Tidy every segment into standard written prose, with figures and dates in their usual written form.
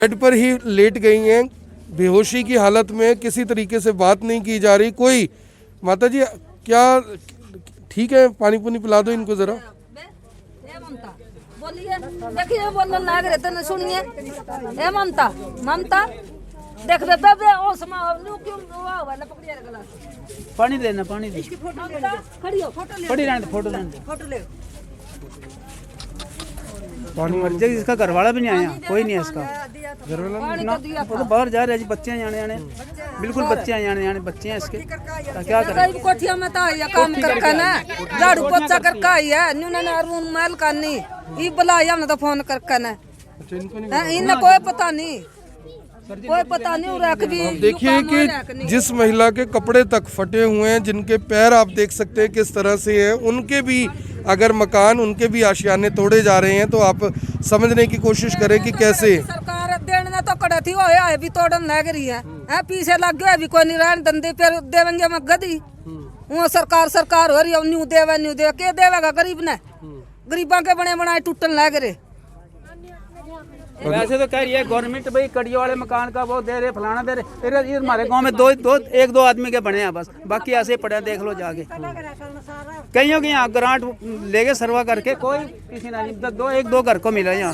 Bed पर ही late गई हैं, बेहोशी की हालत में, किसी तरीके से बात नहीं की जा रही। कोई माता जी क्या ठीक है, पानी पुनी पिला दो इनको जरा। बोलिए, देखिए बोलना नाग रहते न सुनिए। ए ममता, ममता देख बे बे ओ समा नु क्यों हुआ वाला पकड़िया रे गला। पानी देना, पानी दे। इसकी फोटो ले लो, खड़ी हो, फोटो ले। खड़ी रहने दे, फोटो लेने दे। फोटो ले। पानी मर जाए, इसका घर वाला भी नहीं आया, कोई नहीं है इसका घर वाला पानी ना। तो दिया वो तो बाहर जा रहे हैं जी, बच्चे हैं आने बिल्कुल बच्चे हैं आने बच्चे हैं इसके। तो क्या करें? कई कोठिया में तो ये काम करके ना झाड़ू पोछा करके आई है। न्यूने ना रूम मैल करनी ई बुलाया ना तो फोन करके ना। अच्छा, इनको नहीं। इन्हें कोई पता नहीं, कोई पता नहीं। रख भी आप देखिए कि जिस महिला के कपड़े तक फटे हुए हैं, जिनके पैर आप देख सकते हैं किस तरह से है, उनके भी अगर मकान, उनके भी आशियाने तोड़े जा रहे हैं, तो आप समझने की कोशिश करें कि कैसे सरकार देने तो कड़े थी वो भी तोड़न लग रही है। पीछे लग गया अभी कोई नहीं रहने दंदे फिर देवेंगे मैं गदी। वो सरकार हो रही है, न्यू देवे के देवेगा गरीब ने। गरीबों के बने बनाए टूटन लग रहे। वैसे तो कह रही है गवर्नमेंट भाई कड़ियों वाले मकान का वो दे रहे, फलाना दे रहे। ये हमारे गांव में एक दो आदमी के बने हैं बस, बाकी ऐसे पड़े हैं, देख लो जाके। कईयों के यहाँ ग्रांट ले गए सर्वा करके, कोई किसी ने एक दो घर को मिला यहाँ,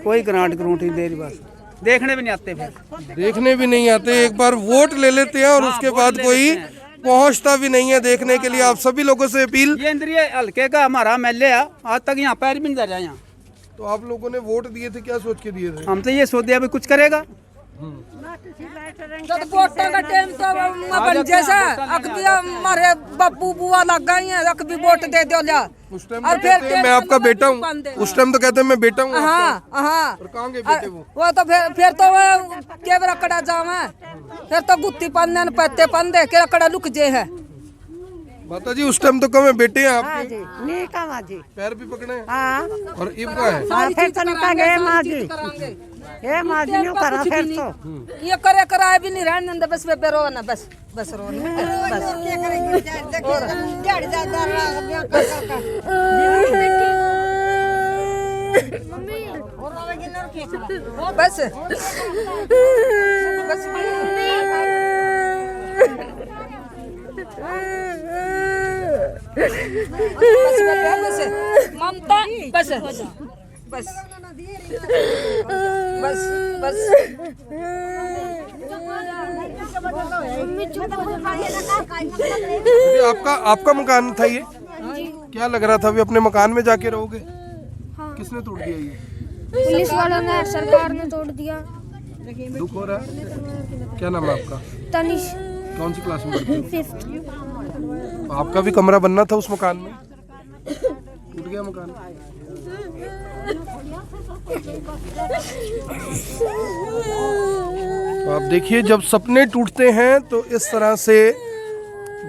कोई ग्रांट नहीं दे रही। बस देखने भी नहीं आते, फिर देखने भी नहीं आते। एक बार वोट ले लेते हैं और उसके बाद कोई पहुंचता भी नहीं है देखने के लिए। आप सभी लोगों से अपील, ये इंद्रिय हल्के का हमारा एमएलए है, आज तक यहाँ पैर भी नहीं धरा यहाँ। तो आप लोगों ने वोट दिए थे, क्या सोच के दिए थे? हम तो ये सोच दिया कुछ करेगा। जब वोटों का टाइम तो बन जैसा अकबी हमारे बापू बुआ लग गई हैं, अकबी वोट दे दो ला। उस टाइम तो कहते हैं मैं आपका बेटा हूँ, उस टाइम तो कहते हैं मैं बेटा हूँ। हाँ और कहाँ गए बेटे वो तो फिर तो वो के रकड़ा जावे, फिर तो गुत्ती पन्ने न पत्ते पन्ने के रकड़ा लुक जे है। माता जी उस टाइम तो कम है, बेटे हैं आपके? नहीं कहा जी, पैर भी पकड़े हैं। हाँ और इब का है और फिर तो निकल गए माँ जी, ये माँ जी यूँ करा फिर तो ये करे कराए भी नहीं रहने दे, बस पे रो ना, बस बस रो बस बस ममता बस बस बस बस आपका मकान था ये? क्या लग रहा था अभी अपने मकान में जाके रहोगे? किसने तोड़ दिया ये? पुलिस वालों ने, सरकार ने तोड़ दिया। दुख हो रहा है? क्या नाम है आपका? तनिष, कौन सी क्लास में पढ़ते हो? 5th। आपका भी कमरा बनना था उस मकान में, टूट गया मकान। तो आप देखिए, जब सपने टूटते हैं तो इस तरह से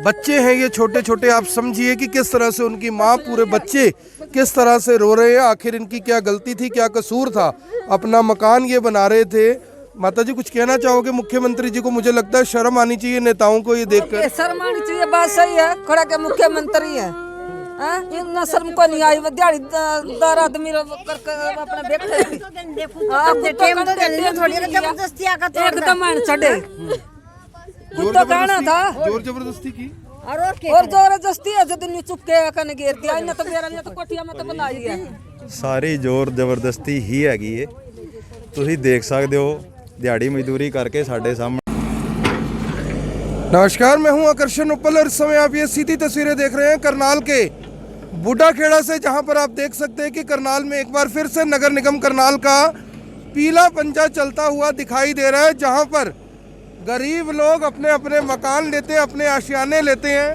बच्चे हैं ये छोटे छोटे, आप समझिए कि किस तरह से उनकी माँ, पूरे बच्चे किस तरह से रो रहे हैं। आखिर इनकी क्या गलती थी, क्या कसूर था? अपना मकान ये बना रहे थे। माता जी कुछ कहना चाहोगे मुख्यमंत्री जी को? मुझे लगता है शर्म आनी चाहिए नेताओं को ये देखकर। शर्म आनी चाहिए, बात सही है। खड़ा के मुख्यमंत्री है, इतना शर्म को नहीं आई। दिहाड़ी दार आदमी अपने एकदम छड़े तो कहना था, जोर जबरदस्ती की और जबरदस्ती है। जब चुप के कने घेर दिया इन्हें, तो मेरा तो कोठिया में तो बुलाई है। सारी जोर जबरदस्ती ही हैगी है। ਤੁਸੀਂ देख सकते हो दिहाड़ी मजदूरी करके साढ़े सामने। नमस्कार, मैं हूं आकर्षण उपल और इस समय आप ये सीधी तस्वीरें देख रहे हैं करनाल के बूढ़ा खेड़ा से, जहां पर आप देख सकते हैं कि करनाल में एक बार फिर से नगर निगम करनाल का पीला पंजा चलता हुआ दिखाई दे रहा है, जहां पर गरीब लोग अपने अपने मकान लेते हैं, अपने आशियाने लेते हैं।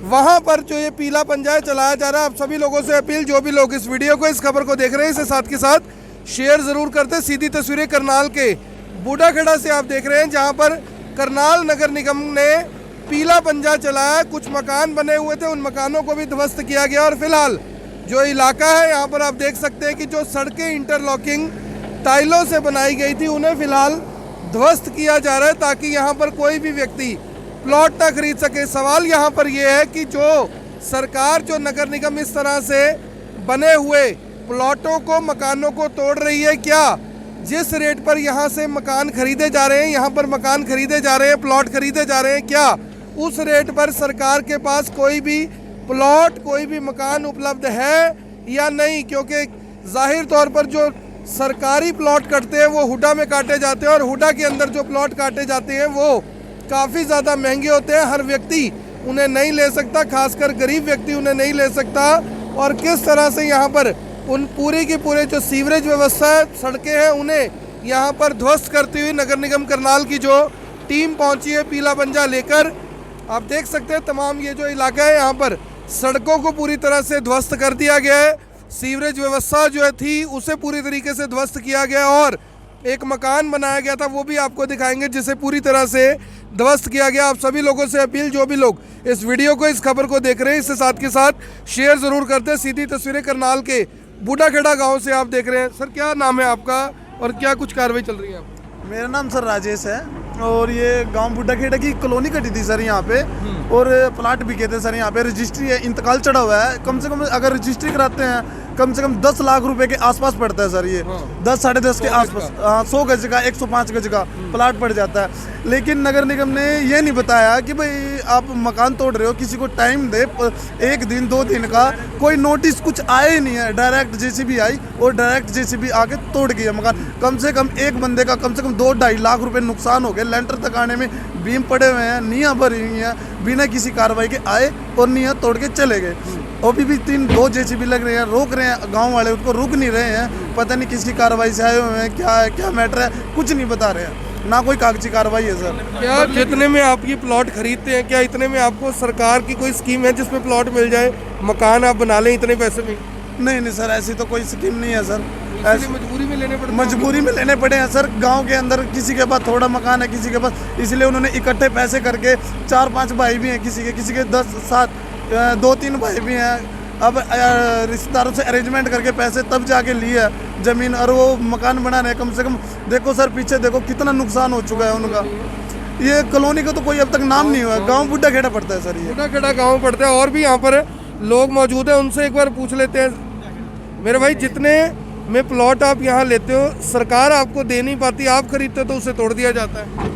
वहां पर जो ये पीला पंजा चलाया जा रहा है, आप सभी लोगों से अपील, जो भी लोग इस वीडियो को, इस खबर को देख रहे हैं, इसे साथ के साथ शेयर जरूर करते। सीधी तस्वीरें करनाल के बूढ़ा खेड़ा से आप देख रहे हैं, जहां पर करनाल नगर निगम ने पीला पंजा चलाया। कुछ मकान बने हुए थे, उन मकानों को भी ध्वस्त किया गया। और फिलहाल जो इलाका है यहाँ पर आप देख सकते हैं कि जो सड़कें इंटरलॉकिंग टाइलों से बनाई गई थी, उन्हें फिलहाल ध्वस्त किया जा रहा है, ताकि यहाँ पर कोई भी व्यक्ति प्लॉट ना खरीद सके। सवाल यहाँ पर यह है कि जो सरकार, जो नगर निगम इस तरह से बने हुए प्लॉटों को, मकानों को तोड़ रही है, क्या जिस रेट पर यहाँ से मकान खरीदे जा रहे हैं, यहाँ पर मकान खरीदे जा रहे हैं, प्लॉट खरीदे जा रहे हैं, क्या उस रेट पर सरकार के पास कोई भी प्लॉट, कोई भी मकान उपलब्ध है या नहीं? क्योंकि जाहिर तौर पर जो सरकारी प्लॉट कटते हैं वो हुडा में काटे जाते हैं, और हुडा के अंदर जो प्लॉट काटे जाते हैं वो काफ़ी ज़्यादा महंगे होते हैं। हर व्यक्ति उन्हें नहीं ले सकता, खासकर गरीब व्यक्ति उन्हें नहीं ले सकता। और किस तरह से यहाँ पर उन पूरी की पूरे जो सीवरेज व्यवस्था है, सड़कें हैं, उन्हें यहाँ पर ध्वस्त करती हुई नगर निगम करनाल की जो टीम पहुँची है पीला पंजा लेकर, आप देख सकते हैं तमाम ये जो इलाका है यहाँ पर सड़कों को पूरी तरह से ध्वस्त कर दिया गया है। सीवरेज व्यवस्था जो थी उसे पूरी तरीके से ध्वस्त किया गया, और एक मकान बनाया गया था वो भी आपको दिखाएंगे जिसे पूरी तरह से ध्वस्त किया गया। आप सभी लोगों से अपील, जो भी लोग इस वीडियो को, इस खबर को देख रहे हैं, इससे साथ के साथ शेयर ज़रूर करते हैं। सीधी तस्वीरें करनाल के बूढ़ाखेड़ा गांव से आप देख रहे हैं। सर, क्या नाम है आपका और क्या कुछ कार्रवाई चल रही है आपकी? मेरा नाम सर राजेश है, और ये गांव बूढ़ाखेड़ा की कॉलोनी कटी थी सर यहाँ पे, और प्लाट बिके थे सर यहाँ पे। रजिस्ट्री है, इंतकाल चढ़ा हुआ है। कम से कम अगर रजिस्ट्री कराते हैं कम से कम 10 लाख रुपए के आसपास पड़ता है सर। ये 10 साढ़े 10 के आसपास, हाँ, 100 गज का 105 गज का प्लाट पड़ जाता है। लेकिन नगर निगम ने ये नहीं बताया कि भाई आप मकान तोड़ रहे हो, किसी को टाइम दे, 1 दिन 2 दिन का कोई नोटिस कुछ आया ही नहीं है। डायरेक्ट जेसीबी आई और डायरेक्ट जेसीबी आके तोड़ गया मकान। कम से कम एक बंदे का कम से कम 2-2.5 लाख रुपए नुकसान हो गया। लेंटर तक आने में बीम पड़े हुए हैं, नींयाँ भरी हुई हैं, बिना किसी कार्रवाई के आए और नींयाँ तोड़ के चले गए। अभी भी 2 जेसीबी लग रहे हैं, रोक रहे हैं गांव वाले, उसको रुक नहीं रहे हैं। पता नहीं किसकी कार्रवाई से आए हुए हैं, क्या है, क्या मैटर है, कुछ नहीं बता रहे हैं, ना कोई कागजी कार्रवाई है सर। क्या जितने में आप ये प्लॉट खरीदते हैं, क्या इतने में आपको सरकार की कोई स्कीम है जिसमें प्लॉट मिल जाए, मकान आप बना लें इतने पैसे में? नहीं सर, ऐसी तो कोई स्कीम नहीं है सर। ऐसी मजबूरी में लेने पड़ते हैं? मजबूरी में लेने पड़े हैं सर। गांव के अंदर किसी के पास थोड़ा मकान है, किसी के पास, इसलिए उन्होंने इकट्ठे पैसे करके, 4-5 भाई भी हैं, किसी के 10-7 2-3 भाई भी हैं। अब रिश्तेदारों से अरेंजमेंट करके पैसे तब जाके लिए ज़मीन, और वो मकान बना रहे हैं। कम से कम देखो सर, पीछे देखो कितना नुकसान हो चुका है उनका। ये कॉलोनी का तो कोई अब तक नाम नहीं हुआ। गांव बूढ़ाखेड़ा पड़ता है सर, ये बूढ़ाखेड़ा गाँव पड़ता है। और भी यहाँ पर लोग मौजूद हैं, उनसे एक बार पूछ लेते हैं। मेरे भाई, जितने में प्लॉट आप यहाँ लेते हो, सरकार आपको दे नहीं पाती, आप खरीदते हो तो उसे तोड़ दिया जाता है।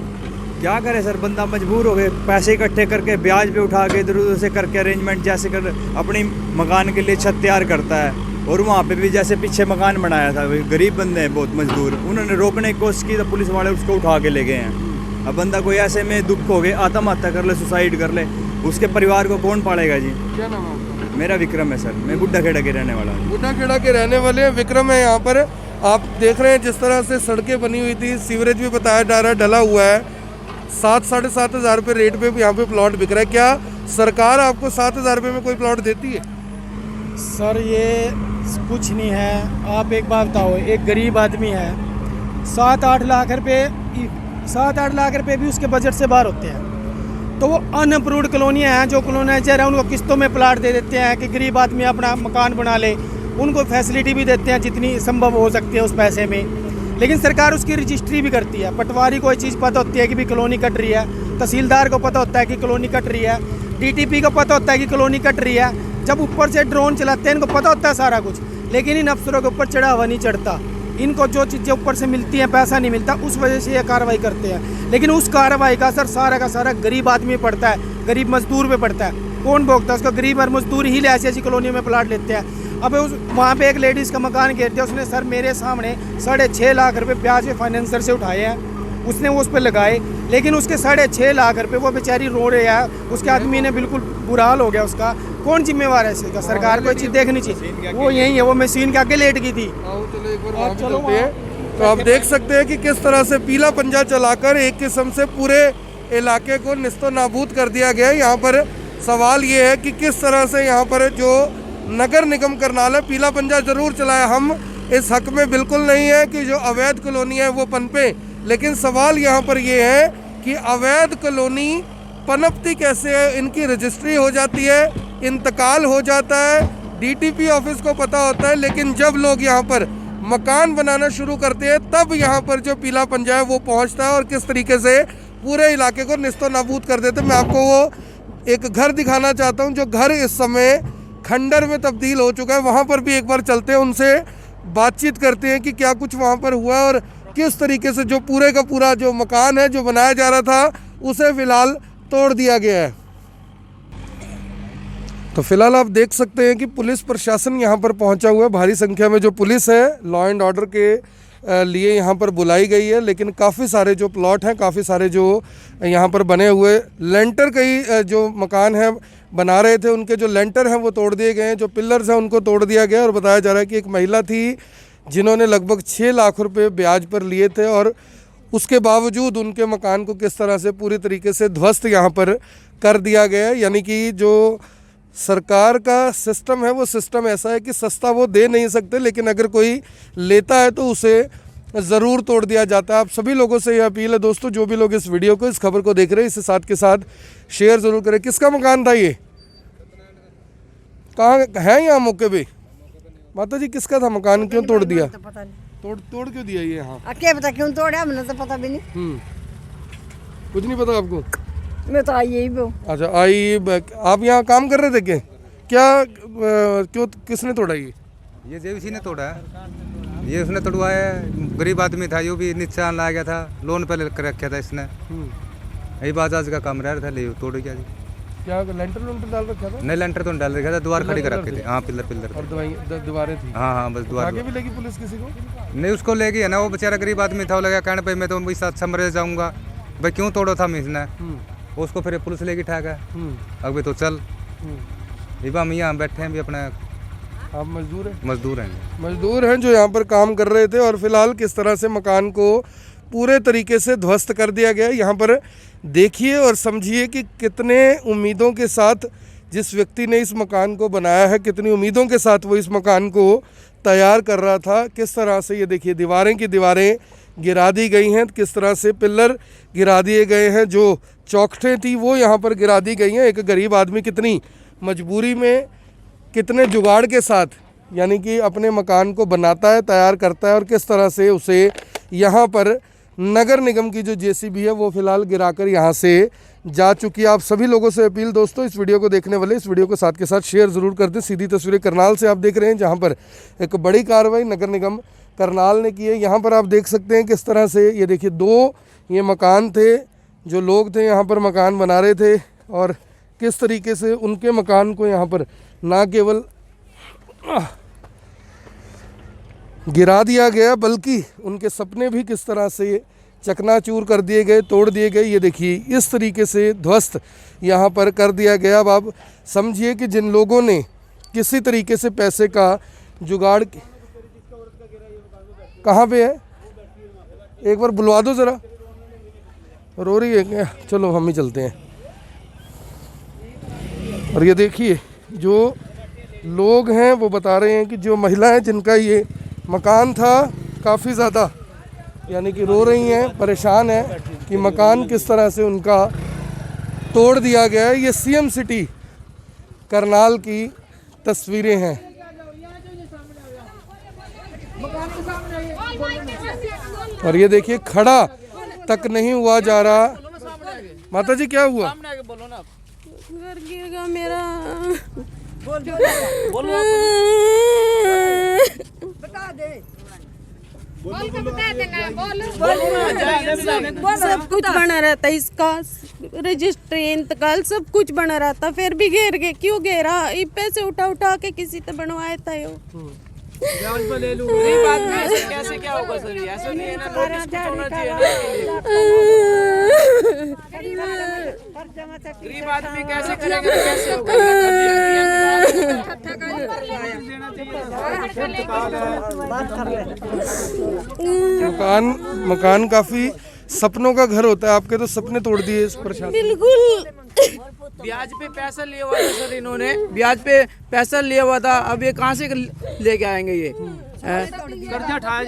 क्या करे सर, बंदा मजबूर हो गए, पैसे इकट्ठे करके ब्याज पे उठा के इधर उधर से करके अरेंजमेंट जैसे कर अपनी मकान के लिए छत तैयार करता है। और वहाँ पे भी जैसे पीछे मकान बनाया था, गरीब बंदे हैं बहुत मजदूर, उन्होंने रोकने की कोशिश की तो पुलिस वाले उसको उठा के ले गए हैं। अब बंदा कोई ऐसे में दुख हो गए, आत्महत्या कर ले, सुसाइड कर ले, उसके परिवार को कौन पालेगा जी? क्या नाम है आपका? मेरा विक्रम है सर, मैं बूढ़ाखेड़ा के रहने वाला हूँ। बूढ़ाखेड़ा के रहने वाले हैं, विक्रम है। यहाँ पर आप देख रहे हैं जिस तरह से सड़कें बनी हुई थी, सीवरेज भी बताया जा रहा है डला हुआ है। 7-7.5 हज़ार रुपये रेट पे यहाँ पे प्लॉट बिक रहा है। क्या सरकार आपको 7 हज़ार रुपये में कोई प्लॉट देती है? सर ये कुछ नहीं है। आप एक बात बताओ, एक गरीब आदमी है, 7-8 लाख रुपए भी उसके बजट से बाहर होते हैं। तो वो अनअप्रूव्ड कॉलोनियाँ हैं, जो कॉलोनाइजर हैं उनको किस्तों में प्लाट दे देते हैं कि गरीब आदमी अपना मकान बना ले। उनको फैसिलिटी भी देते हैं जितनी संभव हो सकती है उस पैसे में, लेकिन सरकार उसकी रजिस्ट्री भी करती है। पटवारी को ये चीज़ पता होती है कि भी कॉलोनी कट रही है, तहसीलदार को पता होता है कि कॉलोनी कट रही है, डीटीपी को पता होता है कि कॉलोनी कट रही है। जब ऊपर से ड्रोन चलाते हैं इनको पता होता है सारा कुछ, लेकिन इन अफसरों के ऊपर चढ़ा हुआ नहीं चढ़ता। इनको जो चीज़ें ऊपर से मिलती हैं, पैसा नहीं मिलता, उस वजह से ये कार्रवाई करते हैं। लेकिन उस कार्रवाई का सर सारा का सारा गरीब आदमी पड़ता है, गरीब मजदूर पे पड़ता है। कौन भोगता है उसका? गरीब और मजदूर ही ऐसी कॉलोनी में प्लाट लेते हैं। अब उस वहाँ पे एक लेडीज़ का मकान घेर दिया उसने सर, मेरे सामने 6.5 लाख रुपए ब्याज पे फाइनेंसर से उठाए हैं, उसने वो उस पर लगाए, लेकिन उसके 6.5 लाख रुपए वो बेचारी रो रहे हैं, उसके आदमी ने बिल्कुल बुरा हाल हो गया उसका। कौन जिम्मेवार है इसका? सरकार को ये चीज़ देखनी चाहिए। वो यही है, वो मशीन के आगे लेट गई थी। तो आप देख सकते हैं कि किस तरह से पीला पंजा चलाकर एक किस्म से पूरे इलाके को निस्तो नाबूद कर दिया गया है। यहाँ पर सवाल ये है कि किस तरह से यहाँ पर जो नगर निगम करनाल है, पीला पंजा जरूर चलाया, हम इस हक में बिल्कुल नहीं है कि जो अवैध कॉलोनी है वो पनपे, लेकिन सवाल यहाँ पर ये है कि अवैध कॉलोनी पनपती कैसे है? इनकी रजिस्ट्री हो जाती है, इंतकाल हो जाता है, डीटीपी ऑफिस को पता होता है, लेकिन जब लोग यहाँ पर मकान बनाना शुरू करते हैं तब यहाँ पर जो पीला पंजा है वो पहुँचता है और किस तरीके से पूरे इलाके को निस्तो नाबूद कर देते हैं। मैं आपको वो एक घर दिखाना चाहता हूँ, जो घर इस समय खंडर में तब्दील हो चुका है। वहाँ पर भी एक बार चलते हैं, उनसे बातचीत करते हैं कि क्या कुछ वहाँ पर हुआ है और किस तरीके से जो पूरे का पूरा जो मकान है जो बनाया जा रहा था उसे फिलहाल तोड़ दिया गया है। तो फिलहाल आप देख सकते हैं कि पुलिस प्रशासन यहाँ पर पहुँचा हुआ है। भारी संख्या में जो पुलिस है लॉ एंड ऑर्डर के लिए यहाँ पर बुलाई गई है, लेकिन काफ़ी सारे जो प्लॉट हैं, काफ़ी सारे जो यहाँ पर बने हुए लेंटर, कई जो मकान हैं बना रहे थे उनके जो लेंटर हैं वो तोड़ दिए गए हैं, जो पिलर्स हैं उनको तोड़ दिया गया। और बताया जा रहा है कि एक महिला थी जिन्होंने लगभग 6 लाख रुपए ब्याज पर लिए थे और उसके बावजूद उनके मकान को किस तरह से पूरी तरीके से ध्वस्त यहाँ पर कर दिया गया है। यानी कि जो सरकार का सिस्टम है वो सिस्टम ऐसा है कि सस्ता वो दे नहीं सकते, लेकिन अगर कोई लेता है तो उसे ज़रूर तोड़ दिया जाता है। आप सभी लोगों से ये अपील है दोस्तों, जो भी लोग इस वीडियो को, इस खबर को देख रहे हैं, इसे साथ के साथ शेयर ज़रूर करें। किसका मकान था ये, कहाँ है यहाँ मौके पे? माता जी किसका था मकान, क्यों तोड़ दिया? पता नहीं तोड़ क्यों दिया ये यहाँ? क्या पता क्यों तोड़ा, हमने तो पता भी नहीं। कुछ नहीं पता आपको? मैं तो आई यही भी हूँ। अच्छा, आप यहाँ काम कर रहे थे क्या क्यों, किसने तोड़ा ये जेबीसी ने तोड़ा है, ये उसने तोड़वाया है। गरीब आदमी था, यो भी नुकसान ला गया था, लोन पे लेकर रखा था इसने। यही बाजार का काम रह था, ले तोड़ गया जी। क्या लेंटर डाल रखा था? नहीं, लेंटर तो नहीं डाल रखा था, दीवार खड़ी कर रखे थे। हाँ, पिलर और दीवारें थी। हाँ, बस दीवार। आगे भी लगी पुलिस किसी को? नहीं, उसको ले गई है ना, वो बेचारा गरीब आदमी था, वो लगा कहने पे मैं तो वही साथ समरे जाऊंगा, भाई क्यों तोड़ो था मैं इसने, उसको फिर पुलिस लेगी ठाक है। अभी तो चल हम यहाँ बैठे हैं भी अपना। आप मजदूर हैं? मजदूर हैं जो यहाँ पर काम कर रहे थे और फिलहाल किस तरह से मकान को पूरे तरीके से ध्वस्त कर दिया गया। यहाँ पर देखिए और समझिए कि कितने उम्मीदों के साथ जिस व्यक्ति ने इस मकान को बनाया है, कितनी उम्मीदों के साथ वो इस मकान को तैयार कर रहा था। किस तरह से ये देखिए दीवारें की दीवारें गिरा दी गई हैं, किस तरह से पिलर गिरा दिए गए हैं, जो चौखटें थी वो यहाँ पर गिरा दी गई हैं। एक गरीब आदमी कितनी मजबूरी में, कितने जुगाड़ के साथ यानी कि अपने मकान को बनाता है, तैयार करता है, और किस तरह से उसे यहाँ पर नगर निगम की जो जेसीबी है वो फिलहाल गिराकर यहाँ से जा चुकी है। आप सभी लोगों से अपील दोस्तों, इस वीडियो को देखने वाले इस वीडियो को साथ के साथ शेयर ज़रूर कर दें। सीधी तस्वीरें करनाल से आप देख रहे हैं, जहाँ पर एक बड़ी कार्रवाई नगर निगम करनाल ने की है। यहाँ पर आप देख सकते हैं किस तरह से ये देखिए 2 ये मकान थे, जो लोग थे यहाँ पर मकान बना रहे थे, और किस तरीके से उनके मकान को यहाँ पर ना केवल गिरा दिया गया बल्कि उनके सपने भी किस तरह से चकनाचूर कर दिए गए, तोड़ दिए गए। ये देखिए इस तरीके से ध्वस्त यहाँ पर कर दिया गया। अब आप समझिए कि जिन लोगों ने किसी तरीके से पैसे का जुगाड़, कहाँ पे है, एक बार बुलवा दो ज़रा, रो रही है क्या? चलो हम ही चलते हैं। और ये देखिए जो लोग हैं वो बता रहे हैं कि जो महिलाएं जिनका ये मकान था काफ़ी ज़्यादा यानी कि रो रही हैं, परेशान हैं कि मकान किस तरह से उनका तोड़ दिया गया है। ये सीएम सिटी करनाल की तस्वीरें हैं। और ये देखिए खड़ा तक नहीं हुआ जा रहा। माता जी क्या हुआ? घर गिर गया मेरा। सब कुछ बना रहता, इसका रजिस्ट्री, इंतकाल सब कुछ बना रहता, फिर भी घेर गए। क्यों घेरा? ये पैसे उठा उठा के किसी तो बनवाया था यो। ले लूं। बात में ऐसे कैसे क्या होगा सर? ऐसा नहीं है ना, नोटिस कुछ होना चाहिए ना। गरीब आदमी कैसे करेंगे, कैसे होगा? मकान काफी सपनों का घर होता है, आपके तो सपने तोड़ दिए इस प्रशासन। बिल्कुल ब्याज पे पैसा लिया हुआ था सर, इन्होंने ब्याज पे पैसा लिया हुआ था। अब ये कहाँ से लेके आएंगे? ये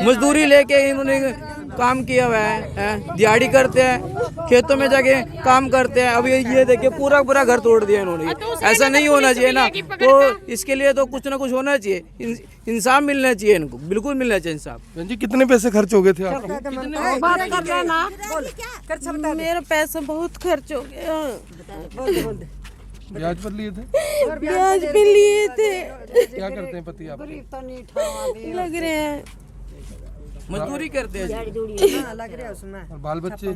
मजदूरी लेके इन्होंने काम किया हुआ है, दिहाड़ी करते हैं, खेतों में जाके काम करते हैं। अब ये देखिए पूरा पूरा घर तोड़ दिया इन्होंने। ऐसा नहीं होना चाहिए ना, तो इसके लिए तो कुछ ना कुछ होना चाहिए, इंसाफ मिलना चाहिए इनको, बिल्कुल मिलना चाहिए इंसाफ। जी कितने पैसे खर्च हो गए थे आपके? मेरा पैसा बहुत खर्च हो गया। ब्याज पर लिए थे? ब्याज पे लिए थे। क्या करते हैं पति आप? लग रहे हैं मजदूरी करते हैं और बाल बच्चे?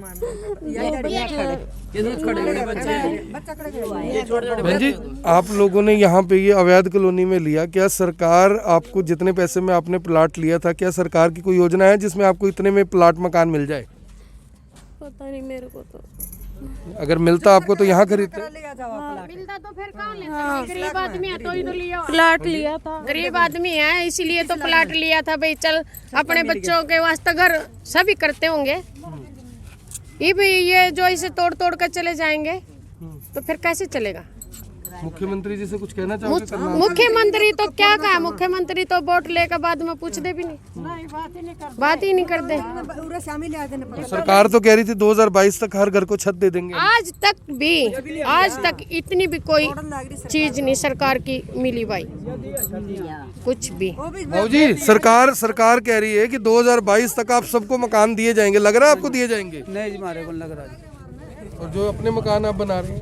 बहन जी, आप लोगों ने यहाँ पे ये अवैध कॉलोनी में लिया, क्या सरकार आपको जितने पैसे में आपने प्लाट लिया था, क्या सरकार की कोई योजना है जिसमें आपको इतने में प्लाट मकान मिल जाए? पता नहीं मेरे को तो। अगर मिलता आपको तो यहाँ खरीदते? मिलता तो फिर कहाँ लेते? गरीब आदमी है तो ही तो लिया। प्लाट लिया था, गरीब आदमी है इसीलिए तो प्लाट लिया था भाई। चल अपने बच्चों के वास्ते घर सभी करते होंगे, ये भी ये जो इसे तोड़ तोड़ कर चले जाएंगे तो फिर कैसे चलेगा? मुख्यमंत्री जी से कुछ कहना चाहोगे? मुख्यमंत्री तो क्या कहा, मुख्यमंत्री तो वोट लेकर बाद में पूछते भी नहीं, बात ही नहीं करते। तो सरकार तो कह रही थी 2022 तक हर घर को छत दे देंगे। आज तक इतनी भी कोई चीज नहीं सरकार की मिली भाई, कुछ भी। भाऊ जी, सरकार कह रही है कि 2022 तक आप सबको मकान दिए जाएंगे, लग रहा है आपको दिए जाएंगे? नहीं जी, हमारे को लग रहा है। और जो अपने मकान आप बना रहे हैं,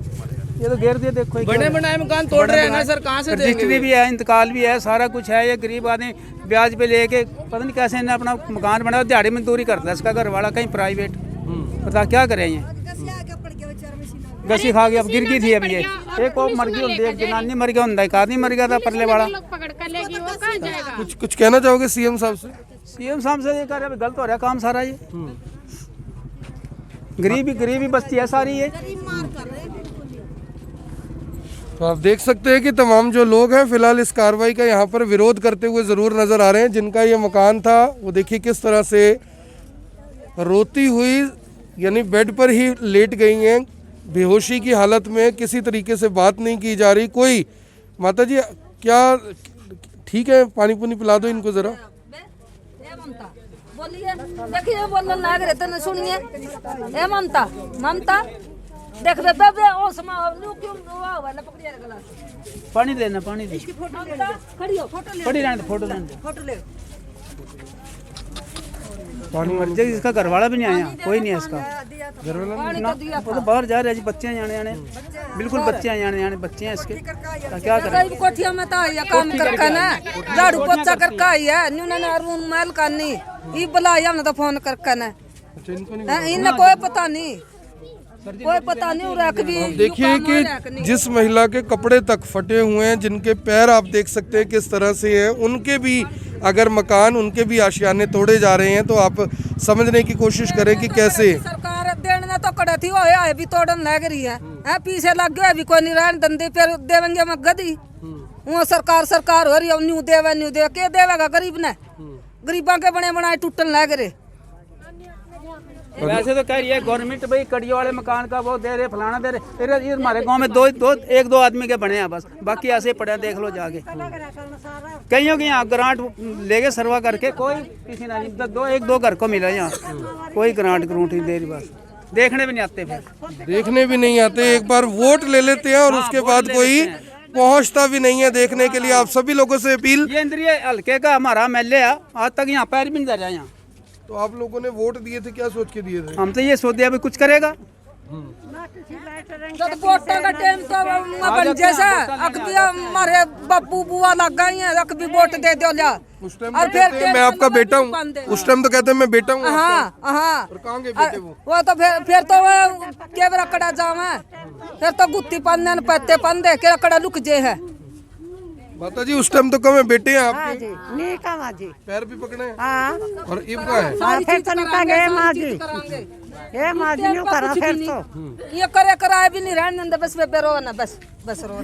ये तो घेर दिए, देखो बने बनाए मकान तोड़ रहे हैं ना सर, कहाँ से रजिस्ट्री भी है, इंतकाल भी है, सारा कुछ है। ये गरीब आदमी ब्याज पे लेके पता नहीं कैसे इन्हें अपना मकान बना, दिहाड़ी मजदूरी करता है इसका घर वाला, कहीं प्राइवेट, पता क्या करें। ये गसी खा गया, अब गिर गई थी अभी, ये एक और मर गई होती, एक जनानी मर गया होता, एक आदमी मर गया था परले वाला। कुछ कहना चाहोगे सीएम साहब से? सीएम साहब से ये कर रहे, गलत हो रहा है काम सारा। ये गरीबी बस्ती है सारी ये। तो आप देख सकते हैं कि तमाम जो लोग हैं फिलहाल इस कार्रवाई का यहाँ पर विरोध करते हुए ज़रूर नज़र आ रहे हैं। जिनका ये मकान था वो देखिए किस तरह से रोती हुई, यानी बेड पर ही लेट गई हैं, बेहोशी की हालत में, किसी तरीके से बात नहीं की जा रही। कोई माता जी क्या ठीक है, पानी पुनी पिला दो इनको ज़रा। बोलिए, देखिए बोलने लग रहे थे, सुनिए। ए ममता देख बे ओ समा न्यू क्यों हुआ ना, पकड़िए गिलास, पानी देना, पानी दे, खड़ी हो, फोटो ले, फोटो लेने, फोटो ले। पानी मर जाए, इसका घर वाला भी नहीं आया, कोई नहीं है इसका घर वाला पानी तो दिया वो तो बाहर जा रहे हैं जी, बच्चे हैं जाने बिल्कुल बच्चे हैं जाने बच्चे हैं इसके, क्या करें। कोठिया में तो आया काम करके ना, झाड़ू पोछा करके आया, न्यूना रूम मैल का नहीं, ये बुलाया हमने तो फोन करके ना, इन्हें कोई पता नहीं, कोई पता नहीं रख भी। देखिए कि जिस महिला के कपड़े तक फटे हुए हैं, जिनके पैर आप देख सकते हैं किस तरह से हैं, उनके भी अगर मकान, उनके भी आशियाने तोड़े जा रहे हैं, तो आप समझने की कोशिश करें कि कैसे सरकार देने तो कड़े थी वो भी तोड़न लग रही है, पीछे लग गया अभी कोई नहीं रहने दंदे, फिर देवेंगे मैं गदी वो सरकार हो रही है, न्यू देवे के देवेगा गरीब ने, गरीबों के बने बनाए टूटन लग रहे। वैसे तो कह रही है गवर्नमेंट भाई कड़ियों वाले मकान का वो दे रहे, फलाना दे रहे, ये हमारे गांव में एक दो आदमी के बने हैं बस, बाकी ऐसे पड़े, देख लो जाके। कईयों के यहाँ ग्रांट लेके सरवा करके कोई किसी ना नहीं, एक दो घर को मिला यहाँ, कोई ग्रांट नहीं दे रही, बस देखने भी नहीं आते, फिर देखने भी नहीं आते, एक बार वोट ले लेते हैं और उसके बाद कोई पहुंचता भी नहीं है देखने के लिए। आप सभी लोगों से अपील, ये इंद्रिय हल्के का हमारा एमएलए है, आज तक यहाँ पैर भी नहीं जा रहा यहाँ। तो आप लोगों ने वोट दिए थे, क्या सोच के दिए थे? हम तो ये सोच दिया कुछ करेगा, जब वोटों का टाइम तो अपन जैसा अकबी हमारे बापू बुआ लग गई हैं, अकबी वोट दे दो जा, उस टाइम और फिर मैं आपका बेटा हूँ, उस टाइम तो कहते हैं मैं बेटा हूँ। हाँ, और कहाँ गए बेटे वो तो फिर तो वो के रकड़ा जावे, फिर तो गुत्ती पन्ने पत्ते पन्ने के रकड़ा लुक जे है। माता जी उस टाइम तो कम है, बेटे हैं आपके? जी नहीं का माँ जी, पैर भी पकड़े हैं? हाँ, और इब का है? हाँ, फिर तो निकल गए माँ जी, ये माँ जी न्यू करा, फिर तो ये करे कराए भी नहीं रहने दे, बस पे रो ना, बस रो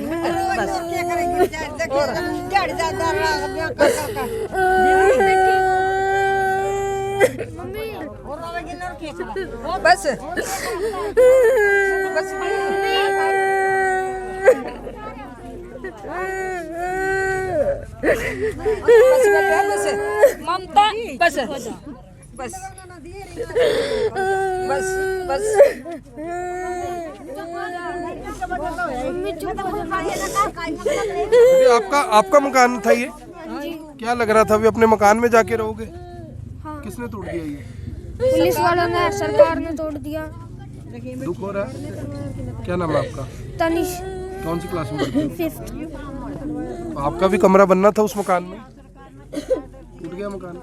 बस ममता बस बस बस बस आपका मकान था ये? क्या लग रहा था अभी अपने मकान में जाके रहोगे? किसने तोड़ दिया ये? पुलिस वालों ने, सरकार ने तोड़ दिया। दुख हो रहा है? क्या नाम है आपका? तनिष। कौन सी क्लास में पढ़ते हो? 5th। आपका भी कमरा बनना था उस मकान में, टूट गया मकान?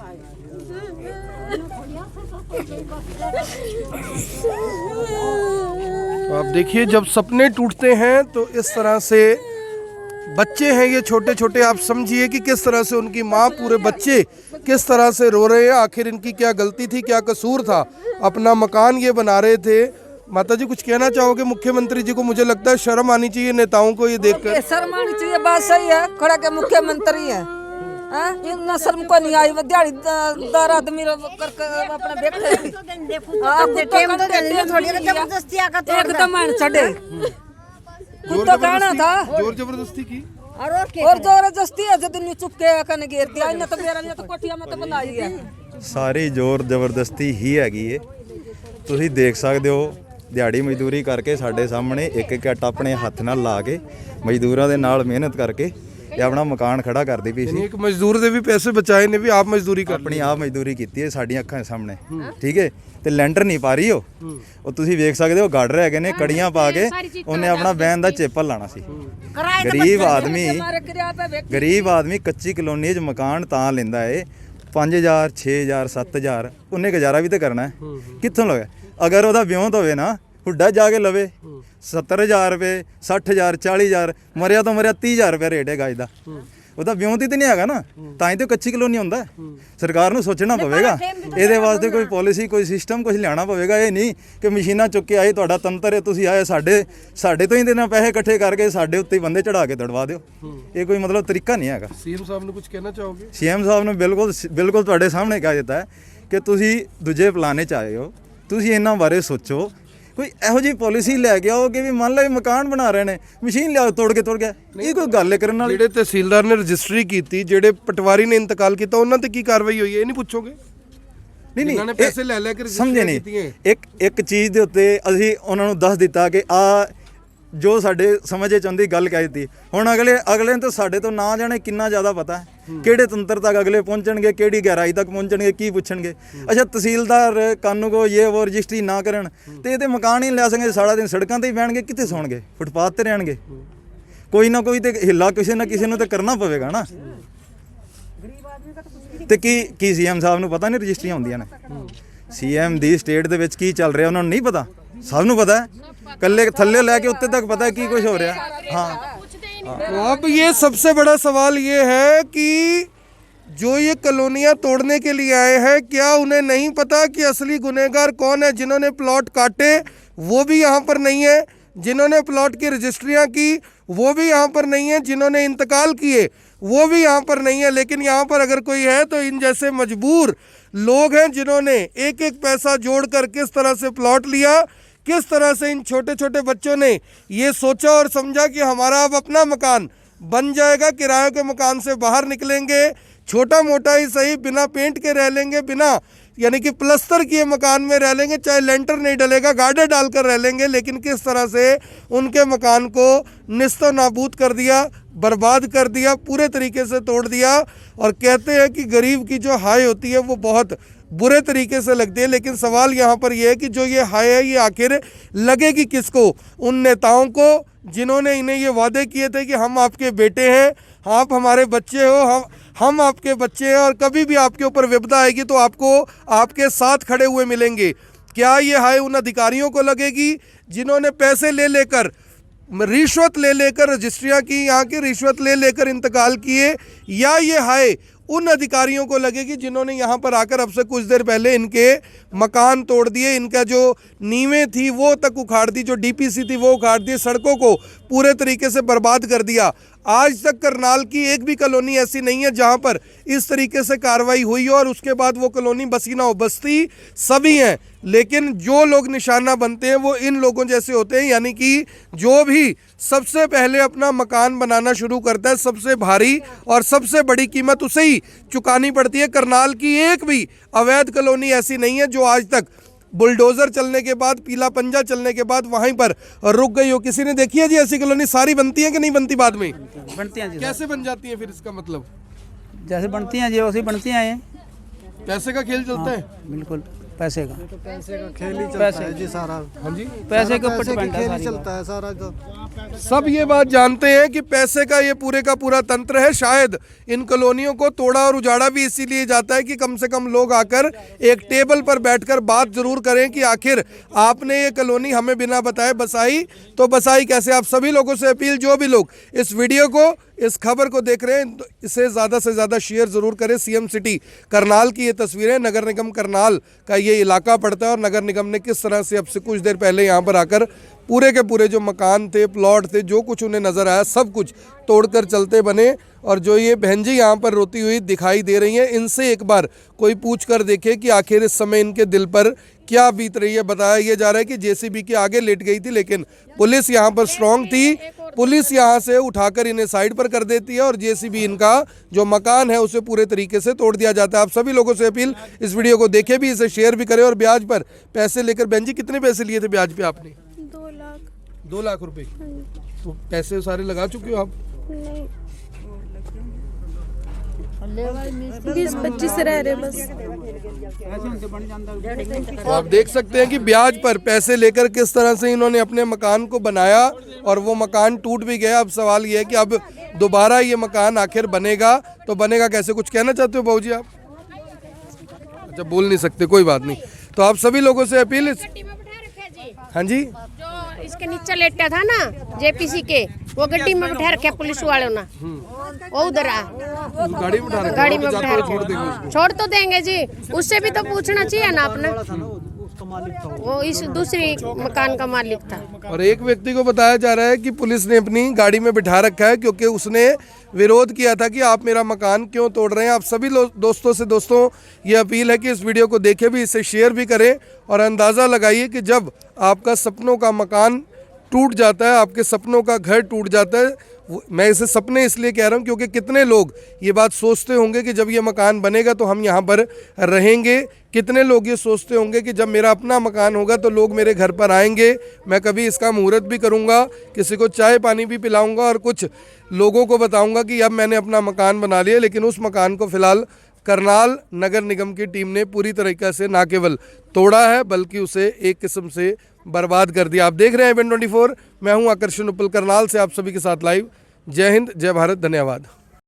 आप देखिए, जब सपने टूटते हैं तो इस तरह से बच्चे हैं ये छोटे छोटे, आप समझिए कि किस तरह से उनकी माँ, पूरे बच्चे किस तरह से रो रहे हैं। आखिर इनकी क्या गलती थी, क्या कसूर था? अपना मकान ये बना रहे थे। माता जी कुछ कहना चाहोगे मुख्यमंत्री जी को? मुझे लगता है शर्म आनी चाहिए नेताओं को ये देखकर। शर्म आनी चाहिए, बात सही है। खड़ा के मुख्यमंत्री है, इतना शर्म को नहीं आई। दिहाड़ी दार आदमी करके अपने बैठे एकदम चढ़े। कुछ तो कहना था, जोर जबरदस्ती की और जबरदस्ती है जो दिन चुप के कने घेर दिया। इन्हें तो मेरा तो कोठिया में तो बनाई है। ਸਾਰੀ ਜ਼ੋਰ ਜ਼ਬਰਦਸਤੀ ਹੀ ਹੈਗੀ ਏ। ਤੁਸੀਂ ਦੇਖ ਸਕਦੇ ਹੋ ਦਿਹਾੜੀ ਮਜ਼ਦੂਰੀ ਕਰਕੇ ਸਾਡੇ ਸਾਹਮਣੇ ਇੱਕ ਇੱਕ ਆਟਾ ਆਪਣੇ ਹੱਥ ਨਾਲ ਲਾ ਕੇ ਮਜ਼ਦੂਰਾਂ ਦੇ ਨਾਲ ਮਿਹਨਤ ਕਰਕੇ ਇਹ ਆਪਣਾ ਮਕਾਨ ਖੜਾ ਕਰਦੀ ਪਈ ਸੀ। ਇੱਕ ਮਜ਼ਦੂਰ ਦੇ ਵੀ ਪੈਸੇ ਬਚਾਏ ਨੇ, ਵੀ ਆਪ ਮਜ਼ਦੂਰੀ ਕਰ ਆਪਣੀ ਆਪ ਮਜ਼ਦੂਰੀ ਕੀਤੀ ਹੈ ਸਾਡੀਆਂ ਅੱਖਾਂ ਦੇ ਸਾਹਮਣੇ, ਠੀਕ ਹੈ। ਤੇ ਲੈਂਟਰ ਨਹੀਂ ਪਾ ਰਹੀ ਉਹ ਤੁਸੀਂ ਵੇਖ ਸਕਦੇ ਹੋ ਗਾਡਰ ਹੈਗੇ ਨੇ, ਕੜੀਆਂ ਪਾ ਕੇ ਉਹਨੇ ਆਪਣਾ ਬੈਨ ਦਾ ਚੇਪਲ ਲਾਣਾ ਸੀ। ਗਰੀਬ ਆਦਮੀ ਕੱਚੀ ਕਲੋਨੀ 'ਚ ਮਕਾਨ ਤਾਂ ਲੈਂਦਾ ਏ 5000 6000 7000, ਉਹਨੇ ਗੁਜ਼ਾਰਾ ਵੀ ਤਾਂ ਕਰਨਾ ਹੈ। ਕਿੱਥੋਂ ਲਵੇ? ਅਗਰ ਉਹਦਾ ਵਿਉਂਤ ਹੋਵੇ ਨਾ, ਹੁੱਡਾ ਜਾ ਕੇ ਲਵੇ 70000 ਰੁਪਏ 60000 40000, ਮਰਿਆ ਤੋਂ ਮਰਿਆ 30000 ਰੁਪਏ ਰੇਟ ਹੈ ਗਾਜ ਦਾ। ਉਹਦਾ ਵਿਉਂਤ ਹੀ ਤਾਂ ਨਹੀਂ ਹੈਗਾ ਨਾ, ਤਾਂ ਹੀ ਤਾਂ ਕੱਚੀ ਕਲੋਨੀ ਹੁੰਦਾ। ਸਰਕਾਰ ਨੂੰ ਸੋਚਣਾ ਪਵੇਗਾ ਇਹਦੇ ਵਾਸਤੇ, ਕੋਈ ਪਾਲਿਸੀ, ਕੋਈ ਸਿਸਟਮ ਕੁਝ ਲਿਆਉਣਾ ਪਵੇਗਾ। ਇਹ ਨਹੀਂ ਕਿ ਮਸ਼ੀਨਾਂ ਚੁੱਕ ਕੇ ਆਏ, ਤੁਹਾਡਾ ਤੰਤਰ ਹੈ, ਤੁਸੀਂ ਆਏ ਸਾਡੇ ਤੋਂ ਹੀ ਦੇਣਾ ਪੈਸੇ ਇਕੱਠੇ ਕਰਕੇ ਸਾਡੇ ਉੱਤੇ ਬੰਦੇ ਚੜਾ ਕੇ ਦੜਵਾ ਦਿਓ। ਇਹ ਕੋਈ ਮਤਲਬ ਤਰੀਕਾ ਨਹੀਂ ਹੈਗਾ। ਸੀਐਮ ਸਾਹਿਬ ਨੂੰ ਕੁਝ ਕਹਿਣਾ ਚਾਹੋਗੇ? ਸੀਐਮ ਸਾਹਿਬ ਨੂੰ ਬਿਲਕੁਲ ਤੁਹਾਡੇ ਸਾਹਮਣੇ ਕਹਿ ਦਿੱਤਾ ਹੈ ਕਿ ਤੁਸੀਂ ਦੂਜੇ ਪਲਾਨੇ 'ਚ ਆਏ ਹੋ, ਤੁਸੀਂ ਇਹਨਾਂ ਬਾਰੇ ਸੋਚੋ। ਕੋਈ ਇਹੋ ਜਿਹੀ ਪਾਲਿਸੀ ਲੈ ਕੇ ਆਓ ਕਿ ਵੀ ਮੰਨ ਲਓ ਮਕਾਨ ਬਣਾ ਰਹੇ ਨੇ, ਮਸ਼ੀਨ ਲਿਆਓ ਤੋੜ ਗਿਆ। ਇਹ ਕੋਈ ਗੱਲ ਕਰਨ ਵਾਲੀ? ਜਿਹੜੇ ਤਹਿਸੀਲਦਾਰ ਨੇ ਰਜਿਸਟਰੀ ਕੀਤੀ, ਜਿਹੜੇ ਪਟਵਾਰੀ ਨੇ ਇੰਤਕਾਲ ਕੀਤਾ, ਉਹਨਾਂ ਤੇ ਕੀ ਕਾਰਵਾਈ ਹੋਈ ਹੈ ਇਹ ਨਹੀਂ ਪੁੱਛੋਗੇ? ਨਹੀਂ ਪੈਸੇ ਲੈ ਕੇ ਸਮਝੇ ਨਹੀਂ। ਇੱਕ ਚੀਜ਼ ਦੇ ਉੱਤੇ ਅਸੀਂ ਉਹਨਾਂ ਨੂੰ ਦੱਸ ਦਿੱਤਾ ਕਿ ਆ ਜੋ ਸਾਡੇ ਸਮਝ 'ਚ ਆਉਂਦੀ ਗੱਲ ਕਹਿ ਦਿੱਤੀ। ਹੁਣ ਅਗਲੇ ਨੂੰ ਤਾਂ ਸਾਡੇ ਤੋਂ ਨਾ ਜਾਣੇ ਕਿੰਨਾ ਜ਼ਿਆਦਾ ਪਤਾ ਹੈ, ਕਿਹੜੇ ਤੰਤਰ ਤੱਕ ਅਗਲੇ ਪਹੁੰਚਣਗੇ, ਕਿਹੜੀ ਗਹਿਰਾਈ ਤੱਕ ਪਹੁੰਚਣਗੇ, ਕੀ ਪੁੱਛਣਗੇ। ਅੱਛਾ, ਤਹਿਸੀਲਦਾਰ ਕਾਨੂੰ ਕੋ ਇਹ ਉਹ ਰਜਿਸਟਰੀ ਨਾ ਕਰਨ ਤੇ ਇਹਦੇ ਮਕਾਨ ਹੀ ਲੈ ਸਕੇ, ਸਾਰਾ ਦਿਨ ਸੜਕਾਂ ਤੇ ਹੀ ਬਹਿਣਗੇ। ਕਿੱਥੇ ਸੌਣਗੇ? ਫੁੱਟਪਾਥ ਤੇ ਰਹਿਣਗੇ। ਕੋਈ ਨਾ ਕੋਈ ਤੇ ਹਿੱਲਾ ਕਿਸੇ ਨਾ ਕਿਸੇ ਨੂੰ ਤਾਂ ਕਰਨਾ ਪਵੇਗਾ ਨਾ। ਤੇ ਕੀ ਸੀਐਮ ਸਾਹਿਬ ਨੂੰ ਪਤਾ ਨਹੀਂ ਰਜਿਸਟਰੀਆਂ ਹੁੰਦੀਆਂ ਨੇ? ਸੀਐਮ ਦੀ ਸਟੇਟ ਦੇ ਵਿੱਚ ਕੀ ਚੱਲ ਰਿਹਾ ਉਹਨਾਂ ਨੂੰ ਨਹੀਂ ਪਤਾ? ਸਭ ਨੂੰ ਪਤਾ ਹੈ, ਕੱਲੇ ਥੱਲੇ ਲੈ ਕੇ ਉੱਤੇ ਤੱਕ ਪਤਾ है ਕੀ ਕੁਝ ਹੋ ਰਿਹਾ। हाँ, तो अब ये सबसे बड़ा सवाल ये है कि जो ये कॉलोनियाँ तोड़ने के लिए आए हैं, क्या उन्हें नहीं पता कि असली गुनहगार कौन है? जिन्होंने प्लॉट काटे वो भी यहाँ पर नहीं है, जिन्होंने प्लॉट की रजिस्ट्रियाँ की वो भी यहाँ पर नहीं है, जिन्होंने इंतकाल किए वो भी यहाँ पर नहीं है। लेकिन यहाँ पर अगर कोई है तो इन जैसे मजबूर लोग हैं जिन्होंने एक एक पैसा जोड़कर किस तरह से प्लॉट लिया, किस तरह से इन छोटे छोटे बच्चों ने ये सोचा और समझा कि हमारा अब अपना मकान बन जाएगा, किराए के मकान से बाहर निकलेंगे, छोटा मोटा ही सही, बिना पेंट के रह लेंगे, बिना यानी कि प्लस्तर किए मकान में रह लेंगे, चाहे लेंटर नहीं डलेगा, गार्डर डालकर रह लेंगे। लेकिन किस तरह से उनके मकान को निस्तो नाबूद कर दिया, बर्बाद कर दिया, पूरे तरीके से तोड़ दिया। और कहते हैं कि गरीब की जो हाय होती है वो बहुत बुरे तरीके से लगती है। लेकिन सवाल यहाँ पर यह है कि जो ये हाय है ये आखिर लगेगी किसको? उन नेताओं को जिन्होंने इन्हें ये वादे किए थे कि हम आपके बेटे हैं, आप हमारे बच्चे हो, हम आपके बच्चे हैं और कभी भी आपके ऊपर विपदा आएगी तो आपको आपके साथ खड़े हुए मिलेंगे। क्या ये हाय उन अधिकारियों को लगेगी जिन्होंने पैसे ले लेकर, रिश्वत ले लेकर रजिस्ट्रियाँ की, यहाँ की रिश्वत ले लेकर इंतकाल किए? या ये हाय उन अधिकारियों को लगेगी जिन्होंने यहाँ पर आकर अब से कुछ देर पहले इनके मकान तोड़ दिए, इनका जो नींवें थी वो तक उखाड़ दी, जो डीपीसी थी वो उखाड़ दी, सड़कों को पूरे तरीके से बर्बाद कर दिया। आज तक करनाल की एक भी कॉलोनी ऐसी नहीं है जहाँ पर इस तरीके से कार्रवाई हुई हो और उसके बाद वो कॉलोनी बसी ना हो। बस्ती सभी हैं, लेकिन जो लोग निशाना बनते हैं वो इन लोगों जैसे होते हैं। यानी कि जो भी सबसे पहले अपना मकान बनाना शुरू करता है, सबसे भारी और सबसे बड़ी कीमत उसे ही चुकानी पड़ती है। करनाल की एक भी अवैध कॉलोनी ऐसी नहीं है जो आज तक बुलडोजर चलने के बाद, पीला पंजा चलने के बाद वहीं पर रुक गई हो। किसी ने देखी है जी ऐसी कॉलोनी? सारी बनती है कि नहीं बनती? बाद में बनती हैं जी। कैसे बन जाती है फिर? इसका मतलब जैसे बनती हैं जी वैसे बनती हैं। पैसे का खेल चलता है। बिल्कुल। पैसे का। पैसे का खेल ही चलता है जी सारा। हाँ जी, पैसे के ऊपर डिपेंड है खेल सारी ही बात। चलता है सारा जो। सब ये बात जानते हैं कि पैसे का ये पूरे का पूरा तंत्र है। शायद इन कॉलोनियों को तोड़ा और उजाड़ा भी इसीलिए जाता है कि कम से कम लोग आकर एक टेबल पर बैठकर बात जरूर करें कि आखिर आपने ये कॉलोनी हमें बिना बताए बसाई तो बसाई कैसे। आप सभी लोगों से अपील, जो भी लोग इस वीडियो को, इस खबर को देख रहे हैं, इसे ज़्यादा से ज़्यादा शेयर ज़रूर करें। सीएम सिटी करनाल की ये तस्वीरें, नगर निगम करनाल का ये इलाका पड़ता है और नगर निगम ने किस तरह से अब से कुछ देर पहले यहाँ पर आकर पूरे के पूरे जो मकान थे, प्लॉट थे, जो कुछ उन्हें नज़र आया सब कुछ तोड़कर चलते बने। और जो ये बहन जी यहाँ पर रोती हुई दिखाई दे रही हैं, इनसे एक बार कोई पूछ कर देखे कि आखिर इस समय इनके दिल पर क्या बीत रही है। बताया ये जा रहा है कि जेसीबी के आगे लेट गई थी, लेकिन पुलिस यहाँ पर स्ट्रांग थी। पुलिस यहाँ से उठाकर इन्हें साइड पर कर देती है और जेसीबी इनका जो मकान है उसे पूरे तरीके से तोड़ दिया जाता है। आप सभी लोगों से अपील, इस वीडियो को देखें भी, इसे शेयर भी करें। और ब्याज पर पैसे लेकर, बहन जी कितने पैसे लिए थे ब्याज पे आपने? 2 लाख। 2 लाख रुपए। तो पैसे सारे लगा चुके हो आप? नहीं, 20-25 रह रहे बस। तो आप देख सकते हैं कि ब्याज पर पैसे लेकर किस तरह से इन्होंने अपने मकान को बनाया और वो मकान टूट भी गया। अब सवाल ये है कि अब दोबारा ये मकान आखिर बनेगा तो बनेगा कैसे? कुछ कहना चाहते हो बाबू जी आप? अच्छा, बोल नहीं सकते, कोई बात नहीं। तो आप सभी लोगों से अपील। हाँ जी, जो इसके नीचे लेटा था ना जेपीसी के, वो गड्डी में बैठा रखे पुलिस वालों ने, वो उधर आ गाड़ी में उठा रखा है, गाड़ी में तो बैठा छोड़ देंगे उसको। छोड़ तो देंगे जी, उससे भी तो पूछना चाहिए ना अपने। वो इस दूसरी मकान का मालिक था। और एक व्यक्ति को बताया जा रहा है कि पुलिस ने अपनी गाड़ी में बिठा रखा है क्योंकि उसने विरोध किया था कि आप मेरा मकान क्यों तोड़ रहे हैं। आप सभी दोस्तों से ये अपील है कि इस वीडियो को देखें भी, इसे शेयर भी करें और अंदाज़ा लगाइए कि जब आपका सपनों का मकान टूट जाता है, आपके सपनों का घर टूट जाता है। मैं इसे सपने इसलिए कह रहा हूँ क्योंकि कितने लोग ये बात सोचते होंगे कि जब ये मकान बनेगा तो हम यहाँ पर रहेंगे। कितने लोग ये सोचते होंगे कि जब मेरा अपना मकान होगा तो लोग मेरे घर पर आएंगे, मैं कभी इसका मुहूर्त भी करूँगा, किसी को चाय पानी भी पिलाऊँगा और कुछ लोगों को बताऊँगा कि अब मैंने अपना मकान बना लिया। लेकिन उस मकान को फ़िलहाल करनाल नगर निगम की टीम ने पूरी तरीके से ना केवल तोड़ा है बल्कि उसे एक किस्म से बर्बाद कर दिया। आप देख रहे हैं इवेंट 24, मैं हूं आकर्षण उपल करनाल से आप सभी के साथ लाइव। जय हिंद, जय भारत, धन्यवाद।